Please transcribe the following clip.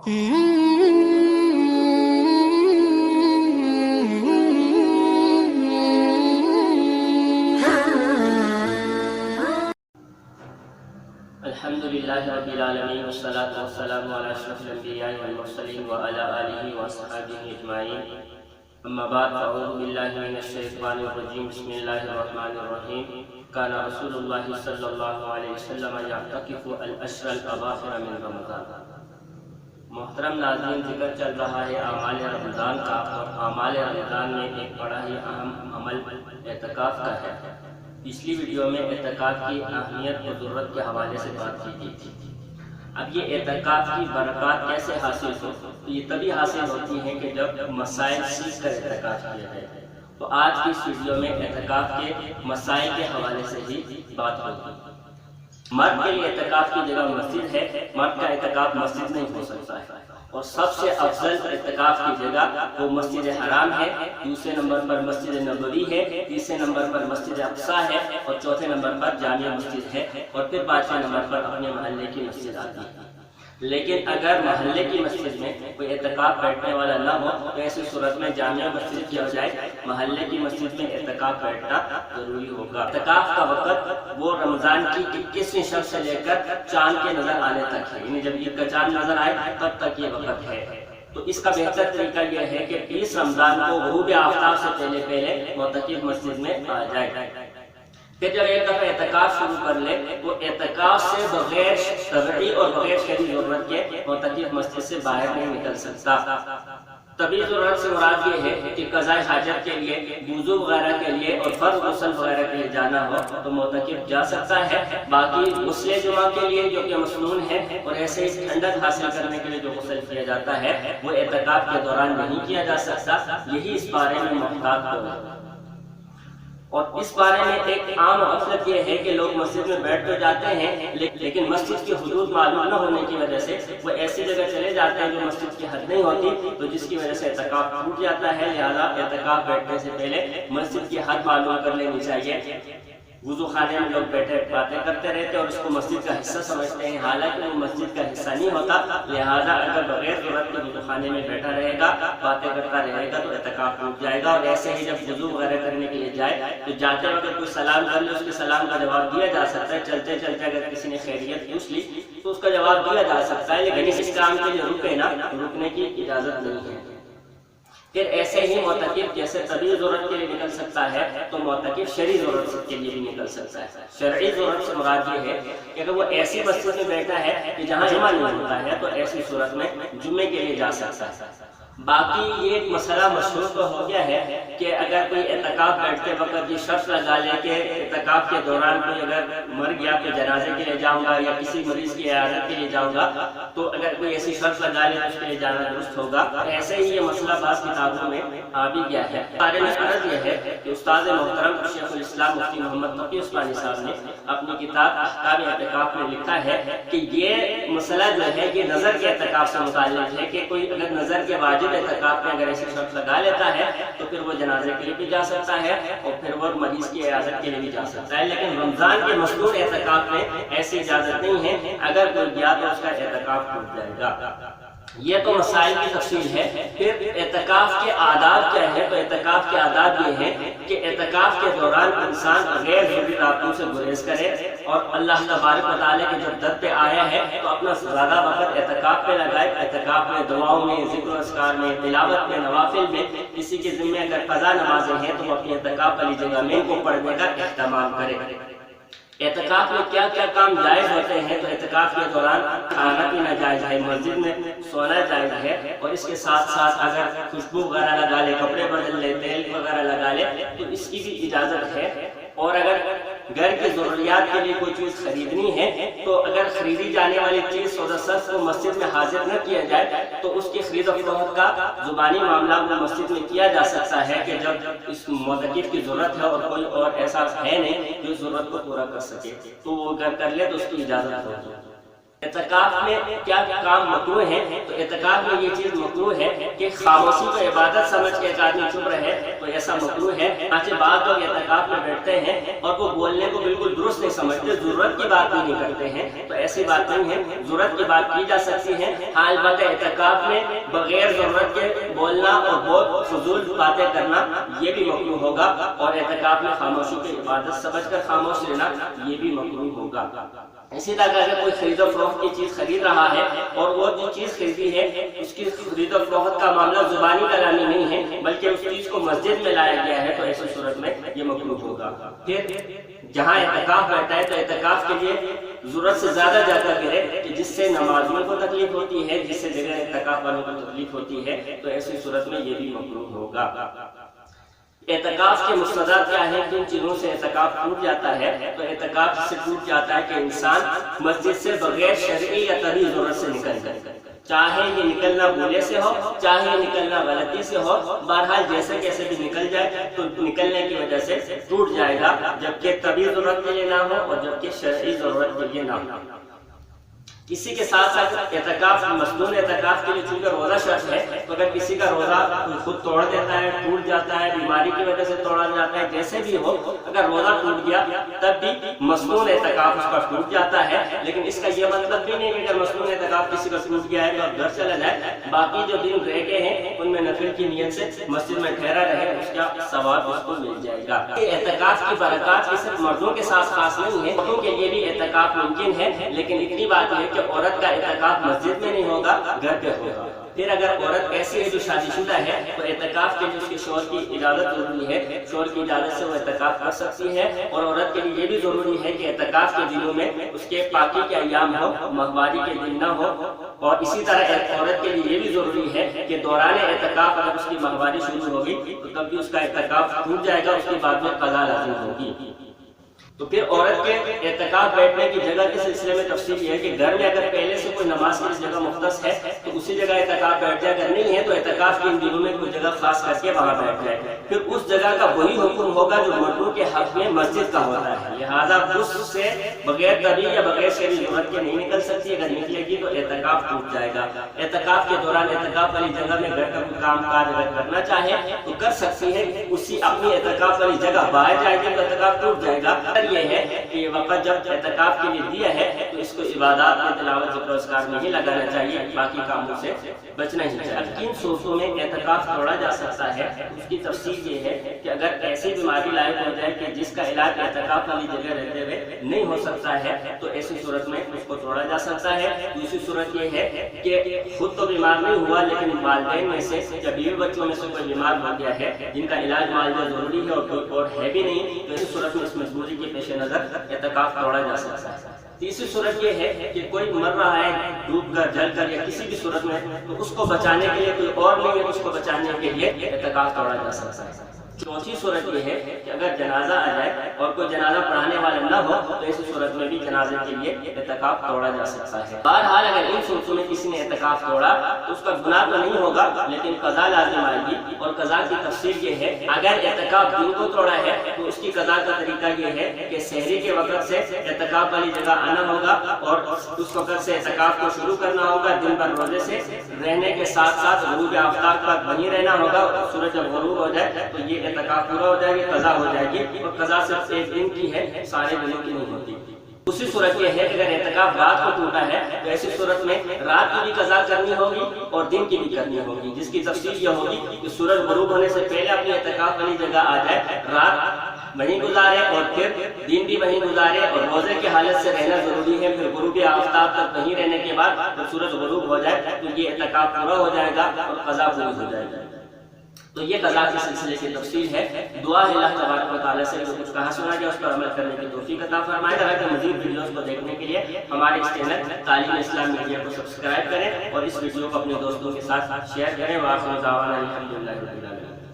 الحمدللہ رب العالمین والصلاة والسلام علی اشرف الانبیاء والمرسلین وعلی آلہ واصحابہ اجمعین، اما بعد فاعوذ باللہ من الشیطان الرجیم، بسم اللہ الرحمن الرحیم۔ کان رسول اللہ صلی اللہ علیہ وسلم یعتکف الاشر الاواخر من رمضان۔ محترم ناظرین، ذکر چل رہا ہے اعمال رمضان کا، اور اعمال رمضان میں ایک بڑا ہی اہم عمل اعتکاف کا ہے۔ پچھلی ویڈیو میں اعتکاف کی اہمیت اور ضرورت کے حوالے سے بات کی گئی تھی۔ اب یہ اعتکاف کی برکات کیسے حاصل ہو؟ تو یہ تبھی حاصل ہوتی ہیں کہ جب مسائل سیکھ کر اعتکاف کیا جائے۔ تو آج کی اس ویڈیو میں اعتکاف کے مسائل کے حوالے سے ہی بات ہوگی۔ مرد کے لیے اعتکاف کی جگہ مسجد ہے، مرد کا اعتکاف مسجد نہیں ہو سکتا ہے، اور سب سے افضل اعتکاف کی جگہ وہ مسجد حرام ہے، دوسرے نمبر پر مسجد نبوی ہے، تیسرے نمبر پر مسجد اقصیٰ ہے، اور چوتھے نمبر پر جامع مسجد ہے، اور پھر پانچویں نمبر پر اپنے محلے کی مسجد آتی ہے۔ لیکن اگر محلے کی مسجد میں کوئی اعتکاف بیٹھنے والا نہ ہو تو ایسی صورت میں جامع مسجد کی بجائے محلے کی مسجد میں اعتکاف بیٹھنا ضروری ہوگا۔ اعتکاف کا وقت وہ رمضان کی 21ویں شب سے لے کر چاند کے نظر آنے تک ہے، یعنی جب عید کا چاند نظر آئے تب تک یہ وقت ہے۔ تو اس کا بہتر طریقہ یہ ہے کہ 20 رمضان کو غروب آفتاب سے پہلے معتکف مسجد میں آ جائے۔ پھر جب ایک دفعہ اعتکاف شروع کر لے تو اعتکاف سے بغیر شرعی اور بغیر شرعی ضرورت کے معتکف مسجد سے باہر نہیں نکل سکتا۔ طبی ضرورت سے مراد یہ ہے کہ قضاء حاجت کے لیے، وضو وغیرہ کے لیے اور فرض غسل وغیرہ کے لیے جانا ہو تو معتکف جا سکتا ہے۔ باقی غسل جمعہ کے لیے جو کہ مسنون ہے، اور ایسے ہی ٹھنڈک حاصل کرنے کے لیے جو غسل کیا جاتا ہے وہ اعتکاف کے دوران نہیں کیا جا سکتا۔ یہی اس بارے میں محتاط ہو۔ اور اس بارے میں ایک عام غفلت یہ ہے کہ لوگ مسجد میں بیٹھ تو جاتے ہیں، لیکن مسجد کی حدود معلوم نہ ہونے کی وجہ سے وہ ایسی جگہ چلے جاتے ہیں جو مسجد کی حد نہیں ہوتی، تو جس کی وجہ سے اعتکاف ٹوٹ جاتا ہے۔ لہذا اعتکاف بیٹھنے سے پہلے مسجد کی حد معلوم کر لینی چاہیے۔ وضو خانے میں لوگ بیٹھے باتیں کرتے رہتے ہیں اور اس کو مسجد کا حصہ سمجھتے ہیں، حالانکہ وہ مسجد کا حصہ نہیں ہوتا۔ لہذا اگر بغیر ضرورت کے وضو خانے میں بیٹھا رہے گا، باتیں کرتا رہے گا تو اعتکاف ٹوٹ جائے گا۔ اور ایسے ہی جب وضو وغیرہ کرنے کے لیے جائے تو جاتے وقت کوئی سلام کر لے، اس کے سلام کا جواب دیا جا سکتا ہے۔ چلتے چلتے اگر کسی نے خیریت پوچھ لی تو اس کا جواب دیا جا سکتا ہے، لیکن اس کام کے لیے رکے نا، رکنے کی اجازت نہیں ہے۔ پھر ایسے ہی معتکف جیسے طبی ضرورت کے لیے نکل سکتا ہے تو معتکف شرعی ضرورت کے لیے بھی نکل سکتا ہے۔ شرعی ضرورت سے مراد یہ ہے کہ اگر وہ ایسی مسجد میں بیٹھا ہے کہ جہاں جمعہ نہیں ہوتا ہے تو ایسی صورت میں جمعے کے لیے جا سکتا ہے۔ باقی یہ ایک مسئلہ مشہور تو ہو گیا ہے کہ اگر کوئی اعتکاف بیٹھتے وقت یہ شرط لگا لے کہ اعتکاف کے دوران کوئی اگر مر گیا تو جنازے کے لیے جاؤں گا یا کسی مریض کی عیادت کے لیے جاؤں گا، تو اگر کوئی ایسی شرط لگا لے تو اس کے لیے جانا درست ہوگا۔ ایسے ہی یہ مسئلہ بعض کتابوں میں آ بھی گیا ہے۔ بارے میں عرض یہ ہے کہ استاد محترم شیخ الاسلام مفتی محمد تقی عثمانی صاحب نے اپنی کتاب احکام اعتکاف میں لکھا ہے کہ یہ مسئلہ جو ہے یہ نظر کے اعتکاف سے متعلق ہے، کہ کوئی اگر نظر کے واجب اعتکاف میں اگر ایسی شرط لگا لیتا ہے تو پھر وہ جنازے کے لیے بھی جا سکتا ہے اور پھر وہ مریض کی عیادت کے لیے بھی جا سکتا ہے۔ لیکن رمضان کے مسنون اعتکاف میں ایسی اجازت نہیں ہے، اگر کوئی گیا تو اس کا اعتکاف ٹوٹ جائے گا۔ یہ تو مسائل کی تفصیل ہے۔ پھر اعتکاف کے آداب کیا ہے؟ تو اعتکاف کے آداب یہ ہیں کہ اعتکاف کے دوران انسان غیر ضروری رابطوں سے گریز کرے، اور اللہ تبارک و تعالیٰ کے جب در پہ آیا ہے تو اپنا زیادہ وقت اعتکاف میں لگائے۔ اعتکاف میں دعاؤں میں، ذکر و اذکار میں، تلاوت میں، نوافل میں، کسی کے ذمہ اگر قضا نمازیں ہیں تو وہ اپنی اعتکاف والی جگہ میں ان کو پڑھنے کا اہتمام کرے۔ اعتکاف میں کیا کیا کام جائز ہوتے ہیں؟ تو اعتکاف کے دوران کھانا پینا جائز ہے، مسجد میں سونا جائز ہے، اور اس کے ساتھ ساتھ اگر خوشبو وغیرہ لگا لے، کپڑے بدل لے، تیل وغیرہ لگا لے تو اس کی بھی اجازت ہے۔ اور اگر گھر کی ضروریات کے لیے کوئی چیز خریدنی ہے تو اگر خریدی جانے والی چیز سودا سست کو مسجد میں حاضر نہ کیا جائے تو اس کی خرید و فروخت کا زبانی معاملہ وہ مسجد میں کیا جا سکتا ہے، کہ جب اس معتکف کی ضرورت ہے اور کوئی اور ایسا ہے نہیں جو ضرورت کو پورا کر سکے تو وہ اگر کر لے تو اس کی اجازت ہوگی۔ اعتکاف میں کیا کام مکروہ ہے؟ تو اعتکاف میں یہ چیز مکروہ ہے کہ خاموشی کو عبادت سمجھ کے ایک آدمی چپ رہے تو ایسا مکروہ ہے۔ چنانچہ بعض لوگ اعتکاف میں بیٹھتے ہیں اور وہ بولنے کو بالکل درست نہیں سمجھتے، ضرورت کی بات بھی نہیں کرتے ہیں، تو ایسی بات نہیں ہے، ضرورت کی بات کی جا سکتی ہے۔ البتہ اعتکاف میں بغیر ضرورت کے بولنا اور بہت فضول باتیں کرنا یہ بھی مکروہ ہوگا، اور اعتکاف میں خاموشی کو عبادت سمجھ کر خاموش رہنا یہ بھی مکروہ ہوگا۔ اسی طرح اگر کوئی خرید و فروخت کی چیز خرید رہا ہے اور وہ جو چیز خریدی ہے اس کی خرید و فروخت کا معاملہ زبانی کلامی نہیں ہے بلکہ اس چیز کو مسجد میں لایا گیا ہے، تو ایسی صورت میں یہ مکروہ ہوگا۔ پھر جہاں اعتکاف بیٹھا ہے تو اعتکاف کے لیے ضرورت سے زیادہ جگہ کرے کہ جس سے نمازیوں کو تکلیف ہوتی ہے، جس سے جگہ اعتکاف والوں کو تکلیف ہوتی ہے، تو ایسی صورت میں یہ بھی مکروہ ہوگا۔ اعتکاف کے مستحضرات کیا ہیں؟ جن چیزوں سے اعتکاف ٹوٹ جاتا ہے، تو اعتکاف سے ٹوٹ جاتا ہے کہ انسان مسجد سے بغیر شرعی یا طبی ضرورت سے نکل جائے، چاہے یہ نکلنا بھولے سے ہو، چاہے یہ نکلنا غلطی سے ہو، بہرحال جیسے کیسے بھی نکل جائے تو نکلنے کی وجہ سے ٹوٹ جائے گا، جبکہ طبی ضرورت کے لیے نہ ہو اور جبکہ شرعی ضرورت کے لیے نہ ہو۔ کسی کے ساتھ ساتھ اعتکاف مسنون اعتکاف کے لیے چونکہ روزہ شرط ہے، تو اگر کسی کا روزہ خود توڑ دیتا ہے، ٹوٹ جاتا ہے، بیماری کی وجہ سے توڑا جاتا ہے، جیسے بھی ہو، اگر روزہ ٹوٹ گیا تب بھی مسنون اعتکاف اس کا ٹوٹ جاتا ہے۔ لیکن اس کا یہ مطلب بھی نہیں کہ اگر مسنون اعتکاف کسی کا ٹوٹ گیا ہے تو اب گھر چلا جائے، باقی جو دن رہ گئے ہیں ان میں نفل کی نیت سے مسجد میں ٹھہرا رہے، اس کا ثواب اس کو مل جائے گا۔ اعتکاف کی برکات صرف مردوں کے ساتھ خاص نہیں ہے، عورتوں کے لیے بھی اعتکاف ممکن ہے، لیکن اتنی بات ہے کہ عورت کا اعتکاف مسجد میں نہیں ہوگا، گھر پہ ہوگا۔ پھر اگر عورت ایسی ہے جو شادی شدہ ہے تو اعتکاف کے لیے اس کے شوہر کی اجازت ضروری ہے، شوہر کی اجازت سے وہ اعتکاف کر سکتی ہے۔ اور عورت کے لیے یہ بھی ضروری ہے کہ اعتکاف کے دنوں میں اس کے پاکی کے ایام ہو، ماہواری کے دن نہ ہو، اور اسی طرح عورت کے لیے یہ بھی ضروری ہے کہ دوران اعتکاف اگر اس کی ماہواری شروع ہوگی تو تب بھی اس کا اعتکاف ٹوٹ جائے گا، اس کے بعد میں قضا لازم ہوگی۔ تو پھر عورت کے اعتکاف بیٹھنے کی جگہ کے سلسلے میں تفصیل یہ ہے کہ گھر میں اگر پہلے سے کوئی نماز کی جگہ مختص ہے تو اسی جگہ اعتکاف بیٹھ جائے، اگر نہیں ہے تو اعتکاف کے ان دنوں میں کوئی جگہ خاص کر کے وہاں بیٹھ جائے۔ پھر اس جگہ کا وہی حکم ہوگا جو مردوں کے حق میں مسجد کا ہوتا ہے، لہٰذا اس سے بغیر طبی یا بغیر شرعی ضرورت کے نہیں نکل سکتی، اگر نکلے گی تو اعتکاف ٹوٹ جائے گا۔ اعتکاف کے دوران اعتکاف والی جگہ میں گھر کا کوئی کام کاج اگر کرنا چاہے تو کر سکتی ہے، اسی اپنی اعتکاف والی جگہ باہر جائے گی تو اعتکاف ٹوٹ جائے گا۔ یہ ہے کہ یہ وقت جب اعتکاف کے لیے دیا ہے تو اس کو عبادات میں تلاوت ذکر و اذکار میں ہی لگانا چاہیے، باقی کاموں سے بچنا ہی چاہیے۔ کن صورتوں میں اعتکاف توڑا جا سکتا ہے؟ اس کی تفصیل یہ ہے کہ اگر ایسی بیماری لاحق ہو جائے کہ جس کا علاج اعتکاف والی جگہ رہتے ہوئے نہیں ہو سکتا ہے تو ایسی صورت میں اس کو توڑا جا سکتا ہے۔ دوسری صورت یہ ہے کہ خود تو بیمار نہیں ہوا لیکن والدین میں سے یا بیوی بچوں میں سے کوئی بیمار ہو گیا ہے جن کا علاج معالجہ ضروری ہے اور کوئی اور ہے بھی نہیں، تو ایسی صورت میں اس مجبوری کے پیش نظر اعتکاف توڑا جا سکتا ہے۔ تیسری صورت یہ ہے کہ کوئی مر رہا ہے ڈوب کر، جل کر یا کسی بھی صورت میں، تو اس کو بچانے کے لیے کوئی اور نہیں ہے، اس کو بچانے کے لیے اعتکاف توڑا جا سکتا ہے۔ چوتھی صورت یہ ہے کہ اگر جنازہ آ جائے اور کوئی جنازہ پڑھانے والا نہ ہو تو ایسی صورت میں بھی جنازے کے لیے اعتکاف توڑا جا سکتا ہے۔ بہرحال اگر ان صورتوں میں کسی نے اعتکاف توڑا تو اس کا گناہ تو نہیں ہوگا لیکن قضا لازم آئے گی، اور قضا کی تفصیل یہ ہے اگر اعتکاف دن کو توڑا ہے تو اس کی قضا کا طریقہ یہ ہے کہ سحری کے وقت سے اعتکاف والی جگہ آنا ہوگا اور اس وقت سے اعتکاف کو شروع کرنا ہوگا، دن بھر روزے سے رہنے کے ساتھ ساتھ غروب آفتاب تک وہیں رہنا ہوگا، سورج جب غروب ہو جائے تو یہ اعتکاف پورا ہو جائے گی، قضا ہو جائے گی، اور قضا صرف ایک دن کی ہے، سارے دنوں کی نہیں ہوتی۔ دوسری صورت یہ ہے کہ اگر اعتکاف رات کو ٹوٹا ہے تو ایسی صورت میں رات کی بھی قضا کرنی ہوگی اور دن کی بھی کرنی ہوگی، جس کی تفصیل یہ ہوگی کہ سورج غروب ہونے سے پہلے اپنی اعتکاف والی جگہ آ جائے، رات وہیں گزارے اور پھر دن بھی وہیں گزارے، اور روزے کی حالت سے رہنا ضروری ہے، پھر غروب آفتاب تک وہیں رہنے کے بعد جب سورج غروب ہو جائے تو یہ اعتکاف پورا ہو جائے گا اور قضا پوری ہو جائے گی۔ تو یہ قضا کے سلسلے کی تفصیل ہے۔ دعا ہے اللہ تبارک و تعالیٰ سے جو کچھ کہا سنا گیا اس پر عمل کرنے کی توفیق عطا فرمائے۔ طرح کے مزید ویڈیوز کو دیکھنے کے لیے ہمارے اس چینل تعلیم اسلام میڈیا کو سبسکرائب کریں اور اس ویڈیو کو اپنے دوستوں کے ساتھ شیئر کریں۔ وآخر دعوانا الحمدللہ رب العالمین۔